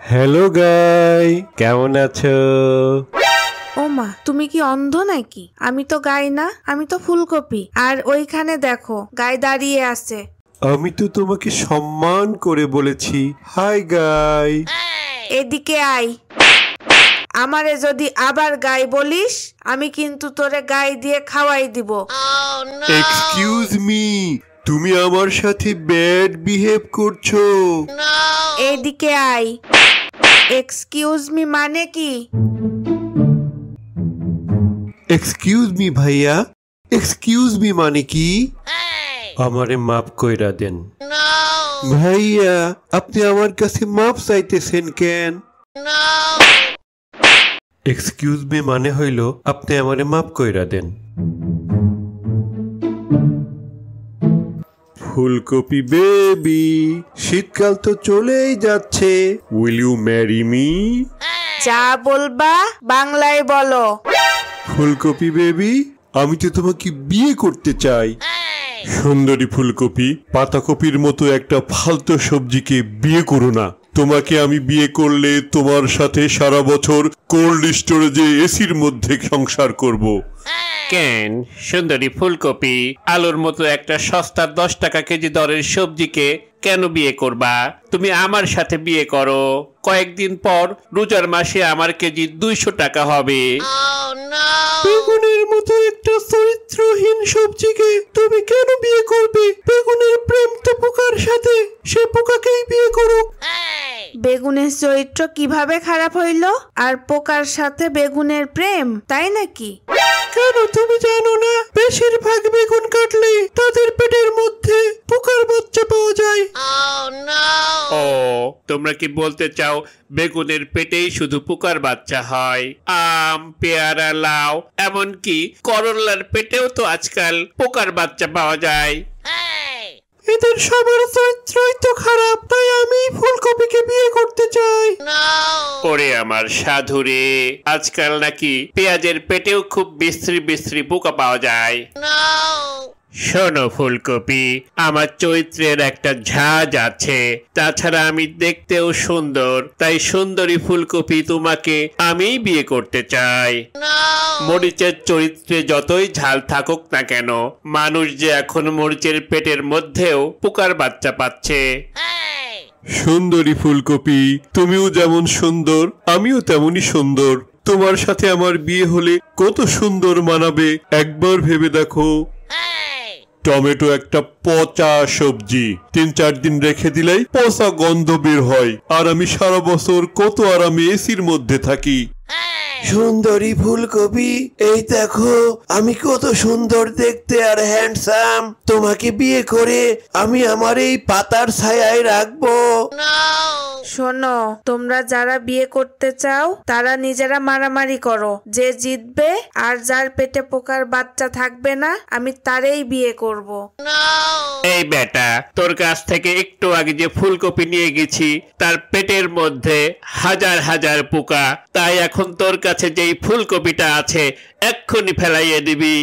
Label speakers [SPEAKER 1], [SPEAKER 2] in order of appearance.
[SPEAKER 1] Hello guy, কেমন আছো?
[SPEAKER 2] ও মা, তুমি কি অন্ধ নাকি? আমি তো গাই না, আমি তো ফুলকপি। আর ওইখানে দেখো গাই দাঁড়িয়ে আছে।
[SPEAKER 1] আমি তো তোমাকে সম্মান করে বলেছি হাই গাই।
[SPEAKER 2] এদিকে আয়। আমারে যদি আবার গাই বলিস, আমি কিন্তু তোরে গাই দিয়ে খাওয়াই দিব।
[SPEAKER 1] এক্সকিউজ মি, তুমি আমার সাথে ব্যাড বিহেভ করছো।
[SPEAKER 2] এদিকে আয়। এক্সকিউজ মি মানে কি?
[SPEAKER 1] এক্সকিউজ মি ভাইয়া, এক্সকিউজ মি মানে কি? আমারে মাফ কইরা দেন। ভাইয়া, আপনি আমার কাছে মাফ চাইতেছেন কেন? এক্সকিউজ মি মানে হইল আপনি আমারে মাফ কইরা দেন। ফুলকপি বেবি, শীতকাল তো চলেই যাচ্ছে, উইল ইউ ম্যারি মি?
[SPEAKER 2] যা বলবা বাংলায় বলো।
[SPEAKER 1] ফুলকপি বেবি, আমি তো তোমাকে বিয়ে করতে চাই। সুন্দরী ফুলকপি, পাতাকপির মতো একটা ফালতু সবজিকে বিয়ে করো না। তোমাকে আমি বিয়ে করলে তোমার সাথে সারা বছর কোল্ড স্টোরেজে এসির মধ্যে সংসার করব।
[SPEAKER 3] কেন সুন্দরী ফুলকপি, আলুর মতো একটা সস্তা 10 টাকা কেজি দরের সবজিকে কেন বিয়ে করবা? তুমি আমার সাথে বিয়ে করো, কয়েকদিন পর রোজার মাসে আমার কেজি 200 টাকা হবে।
[SPEAKER 1] বেগুনের মতো একটা চরিত্রহীন সবজিকে তুমি কেন বিয়ে করবে? বেগুনের প্রেম তো পোকার সাথে, সে পোকাকেই বিয়ে করো।
[SPEAKER 2] বেগুনের চরিত্র কিভাবে খারাপ হইল? আর পোকার সাথে বেগুনের প্রেম, তাই নাকি?
[SPEAKER 1] কেন তুমি জানো না, বেশিরভাগ বেগুন কাটলে তাদের পেটের মধ্যে পোকার বাচ্চা পাওয়া যায়।
[SPEAKER 3] ও, তোমরা কি বলতে চাও বেগুনের পেটেই শুধু পোকার বাচ্চা হয়? আম, পেয়ারা, লাউ, এমনকি করলার পেটেও তো আজকাল পোকার বাচ্চা পাওয়া যায়।
[SPEAKER 1] এদের সবার চরিত্রই তো খারাপ, তাই আমি ফুলকপিকে বিয়ে করতে চাই।
[SPEAKER 3] ওরে আমার সাধুরে, আজকাল নাকি পেঁয়াজের পেটেও খুব বিশ্রী বিশ্রী পোকা পাওয়া যায়। শোনো ফুলকপি, আমার চরিত্রের একটা ঝাঁজ আছে, তাছাড়া আমি দেখতেও সুন্দর, তাই সুন্দরী ফুলকপি তোমাকে আমিই বিয়ে করতে চাই। মরিচের চরিত্রে যতই ঝাল থাকুক না কেন, মানুষ যে এখন মরিচের পেটের মধ্যেও পোকার বাচ্চা পাচ্ছে।
[SPEAKER 1] সুন্দরী ফুলকপি, তুমিও যেমন সুন্দর, আমিও তেমনই সুন্দর। তোমার সাথে আমার বিয়ে হলে কত সুন্দর মানাবে একবার ভেবে দেখো। টমেটো একটা পচা সবজি, 3-4 দিন রেখে দিলেই পচা গন্ধ বের হয়, আর আমি সারা বছর কত আরামে এসির মধ্যে থাকি। সুন্দরী ফুলকপি, এই দেখো আমি কত সুন্দর দেখতে আর হ্যান্ডসাম। তোমাকে বিয়ে করে আমি আমার এই পাতার ছায়ায় রাখবো।
[SPEAKER 2] শোনো, তোমরা যারা বিয়ে করতে চাও তারা নিজেরা মারামারি করো, যে জিতবে আর যার পেটে পোকার বাচ্চা থাকবে না আমি তারেই বিয়ে করব।
[SPEAKER 3] এই বেটা, তোর কাছ থেকে একটু আগে যে ফুলকপি নিয়ে গেছি তার পেটের মধ্যে হাজার হাজার পোকা, তাই এখন তোর কাছে যেই ফুলকপিটা আছে এক্ষুনি ফেলাইয়ে দিবি।